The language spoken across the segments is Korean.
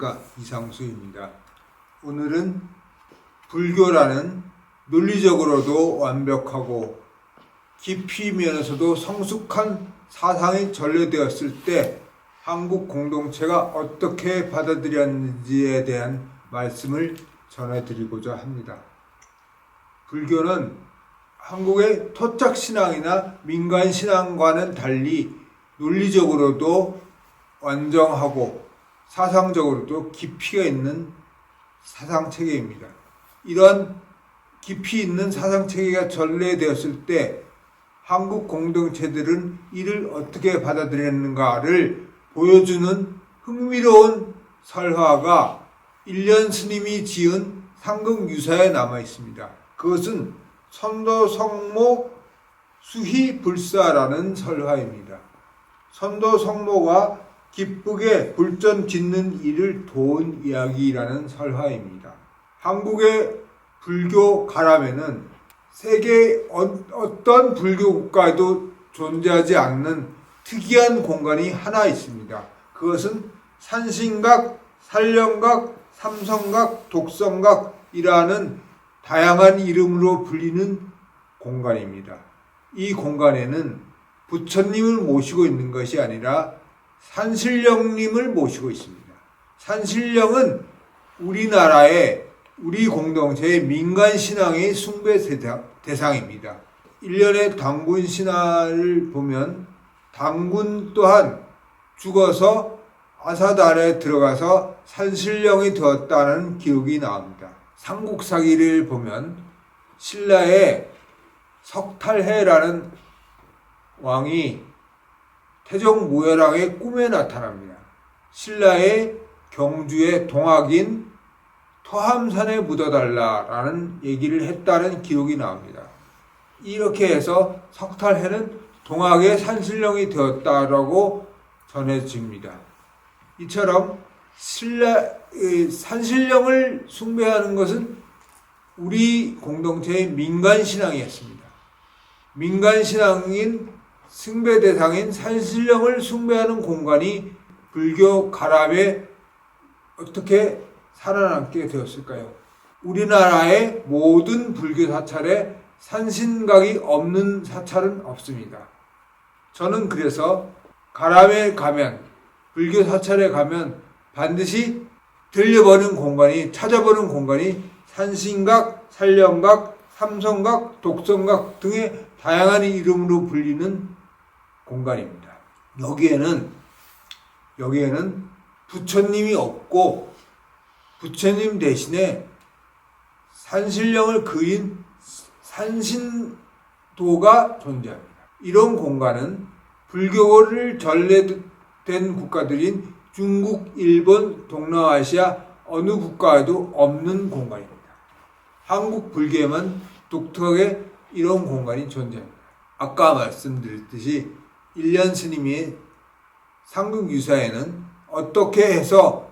안녕하십니까, 이상수입니다. 오늘은 불교라는 논리적으로도 완벽하고 깊이 면에서도 성숙한 사상이 전래되었을 때 한국 공동체가 어떻게 받아들였는지에 대한 말씀을 전해드리고자 합니다. 불교는 한국의 토착신앙이나 민간신앙과는 달리 논리적으로도 완전하고 사상적으로도 깊이가 있는 사상체계입니다. 이런 깊이 있는 사상체계가 전래되었을 때 한국 공동체들은 이를 어떻게 받아들였는가를 보여주는 흥미로운 설화가 일련 스님이 지은 상극유사에 남아 있습니다. 그것은 선도성모 수희불사라는 설화입니다. 선도성모가 기쁘게 불전 짓는 일을 도운 이야기라는 설화입니다. 한국의 불교 가람에는 세계 어떤 불교 국가에도 존재하지 않는 특이한 공간이 하나 있습니다. 그것은 산신각, 산령각, 삼성각, 독성각이라는 다양한 이름으로 불리는 공간입니다. 이 공간에는 부처님을 모시고 있는 것이 아니라 산신령님을 모시고 있습니다. 산신령은 우리나라의 우리 공동체의 민간신앙의 숭배 대상입니다. 일련의 당군 신화를 보면 당군 또한 죽어서 아사달에 들어가서 산신령이 되었다는 기록이 나옵니다. 삼국사기를 보면 신라의 석탈해라는 왕이 태종무열왕의 꿈에 나타납니다. 신라의 경주의 동학인 토함산에 묻어달라라는 얘기를 했다는 기록이 나옵니다. 이렇게 해서 석탈해는 동학의 산신령이 되었다라고 전해집니다. 이처럼 산신령을 숭배하는 것은 우리 공동체의 민간신앙이었습니다. 민간신앙인 숭배 대상인 산신령을 숭배하는 공간이 불교 가람에 어떻게 살아남게 되었을까요? 우리나라의 모든 불교 사찰에 산신각이 없는 사찰은 없습니다. 저는 그래서 가람에 가면, 불교 사찰에 가면 반드시 들려보는 공간이, 찾아보는 공간이 산신각, 산령각, 삼성각, 독성각 등의 다양한 이름으로 불리는 공간입니다. 여기에는 부처님이 없고 부처님 대신에 산신령을 그린 산신도가 존재합니다. 이런 공간은 불교를 전래된 국가들인 중국, 일본, 동남아시아 어느 국가에도 없는 공간입니다. 한국 불교에만 독특하게 이런 공간이 존재합니다. 아까 말씀드렸듯이 일련 스님의 상극유사에는 어떻게 해서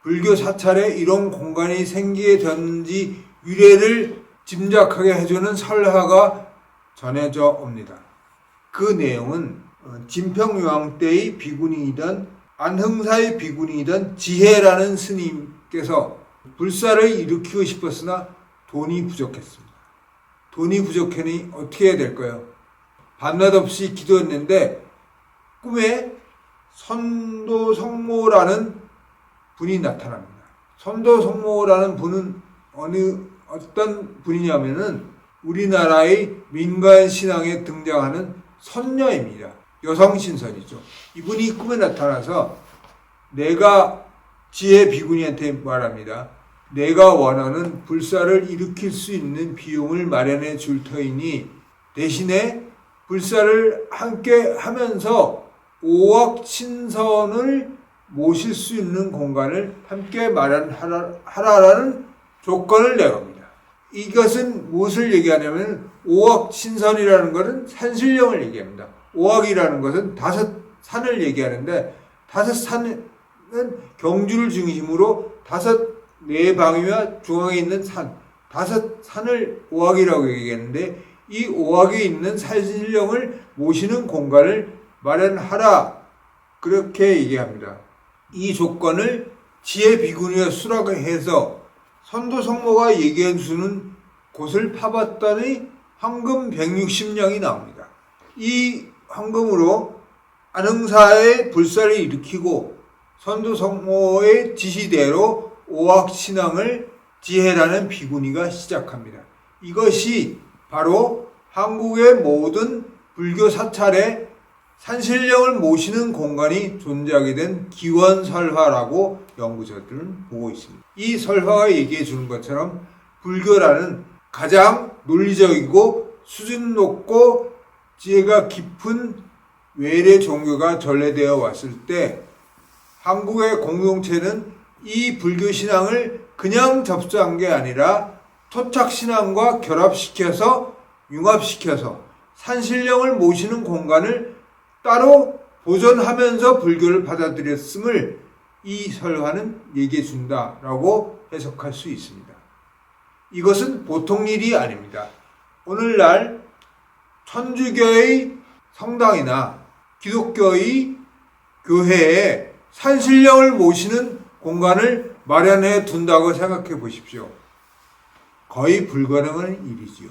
불교 사찰에 이런 공간이 생기게 되었는지 유래를 짐작하게 해주는 설화가 전해져 옵니다. 그 내용은 진평유황 때의 비구니이던 안흥사의 비구니이던 지혜라는 스님께서 불사를 일으키고 싶었으나 돈이 부족했습니다. 돈이 부족하니 어떻게 해야 될까요? 밤낮 없이 기도했는데 꿈에 선도성모라는 분이 나타납니다. 선도성모라는 분은 어떤 분이냐면은 우리나라의 민간신앙에 등장하는 선녀입니다. 여성신선이죠. 이분이 꿈에 나타나서 내가 지혜 비구니한테 말합니다. 내가 원하는 불사를 일으킬 수 있는 비용을 마련해 줄 터이니 대신에 불사를 함께 하면서 5억 신선을 모실 수 있는 공간을 함께 마련하라라는 조건을 내겁니다. 이것은 무엇을 얘기하냐면 5억 신선이라는 것은 산신령을 얘기합니다. 5억이라는 것은 5산을 얘기하는데 5산은 경주를 중심으로 4방위와 중앙에 있는 산, 5산을 5억이라고 얘기하는데 이 5억에 있는 산신령을 모시는 공간을 마련하라 그렇게 얘기합니다. 이 조건을 지혜 비구니와 수락해서 선도 성모가 얘기해 주는 곳을 파봤더니 황금 160냥이 나옵니다. 이 황금으로 안흥사의 불사를 일으키고 선도 성모의 지시대로 오학신앙을 지혜라는 비구니가 시작합니다. 이것이 바로 한국의 모든 불교 사찰에 산신령을 모시는 공간이 존재하게 된 기원설화라고 연구자들은 보고 있습니다. 이 설화가 얘기해 주는 것처럼 불교라는 가장 논리적이고 수준 높고 지혜가 깊은 외래 종교가 전래되어 왔을 때 한국의 공동체는 이 불교 신앙을 그냥 접수한 게 아니라 토착 신앙과 결합시켜서 융합시켜서 산신령을 모시는 공간을 따로 보존하면서 불교를 받아들였음을 이 설화는 얘기해 준다라고 해석할 수 있습니다. 이것은 보통 일이 아닙니다. 오늘날 천주교의 성당이나 기독교의 교회에 산신령을 모시는 공간을 마련해 둔다고 생각해 보십시오. 거의 불가능한 일이지요.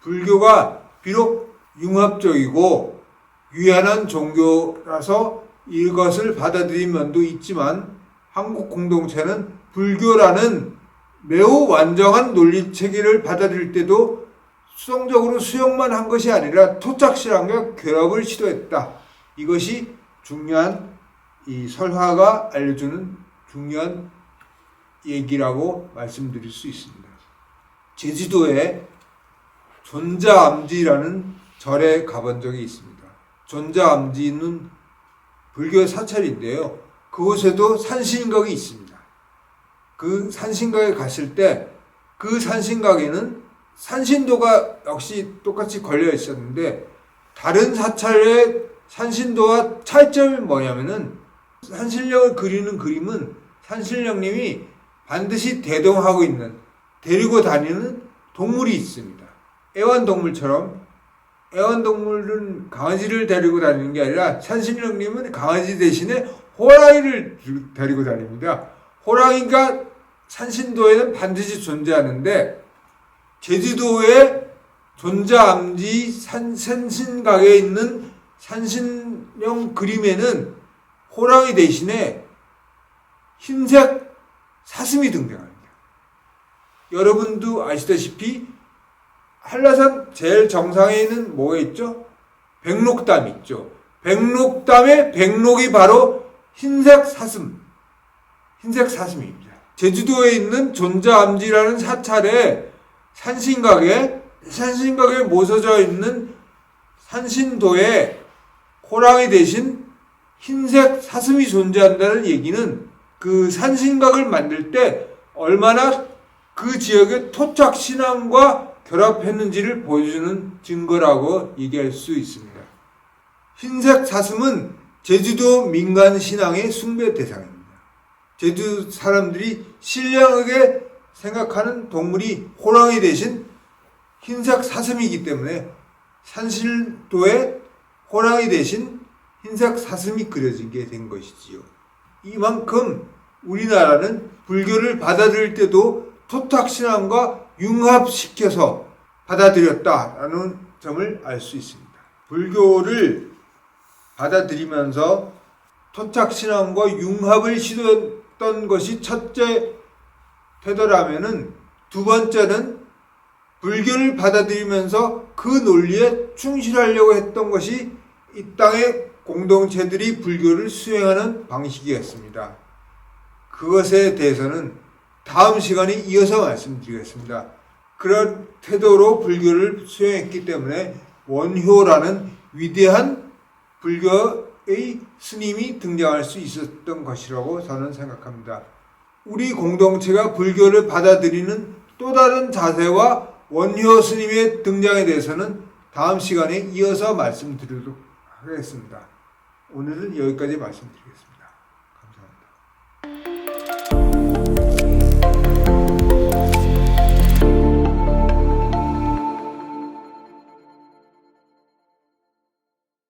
불교가 비록 융합적이고 유연한 종교라서 이것을 받아들인 면도 있지만 한국 공동체는 불교라는 매우 완전한 논리체계를 받아들일 때도 수동적으로 수용만 한 것이 아니라 토착신앙과 결합을 시도했다. 이것이 중요한 이 설화가 알려주는 중요한 얘기라고 말씀드릴 수 있습니다. 제주도에 존자암지라는 절에 가본 적이 있습니다. 존자암지는 불교 사찰인데요. 그곳에도 산신각이 있습니다. 그 산신각에 갔을 때 그 산신각에는 산신도가 역시 똑같이 걸려 있었는데 다른 사찰의 산신도와 차이점이 뭐냐면은 산신령을 그리는 그림은 산신령님이 반드시 대동하고 있는 데리고 다니는 동물이 있습니다. 애완동물처럼 애완동물은 강아지를 데리고 다니는 게 아니라 산신령님은 강아지 대신에 호랑이를 데리고 다닙니다. 호랑이가 산신도에는 반드시 존재하는데 제주도의 존자암지 산신각에 있는 산신령 그림에는 호랑이 대신에 흰색 사슴이 등장합니다. 여러분도 아시다시피 한라산 제일 정상에는 뭐가 있죠? 백록담이 있죠. 백록담의 백록이 바로 흰색 사슴입니다. 제주도에 있는 존자암지라는 사찰의 산신각에 모서져 있는 산신도에 호랑이 대신 흰색 사슴이 존재한다는 얘기는 그 산신각을 만들 때 얼마나 그 지역의 토착 신앙과 결합했는지를 보여주는 증거라고 얘기할 수 있습니다. 흰색 사슴은 제주도 민간 신앙의 숭배 대상입니다. 제주 사람들이 신령하게 생각하는 동물이 호랑이 대신 흰색 사슴이기 때문에 산신도에 호랑이 대신 흰색 사슴이 그려지게 된 것이지요. 이만큼 우리나라는 불교를 받아들일 때도 토착신앙과 융합시켜서 받아들였다라는 점을 알 수 있습니다. 불교를 받아들이면서 토착신앙과 융합을 시도했던 것이 첫째 되더라면은 두 번째는 불교를 받아들이면서 그 논리에 충실하려고 했던 것이 이 땅의 공동체들이 불교를 수행하는 방식이었습니다. 그것에 대해서는 다음 시간에 이어서 말씀드리겠습니다. 그런 태도로 불교를 수행했기 때문에 원효라는 위대한 불교의 스님이 등장할 수 있었던 것이라고 저는 생각합니다. 우리 공동체가 불교를 받아들이는 또 다른 자세와 원효 스님의 등장에 대해서는 다음 시간에 이어서 말씀드리도록 하겠습니다. 오늘은 여기까지 말씀드리겠습니다.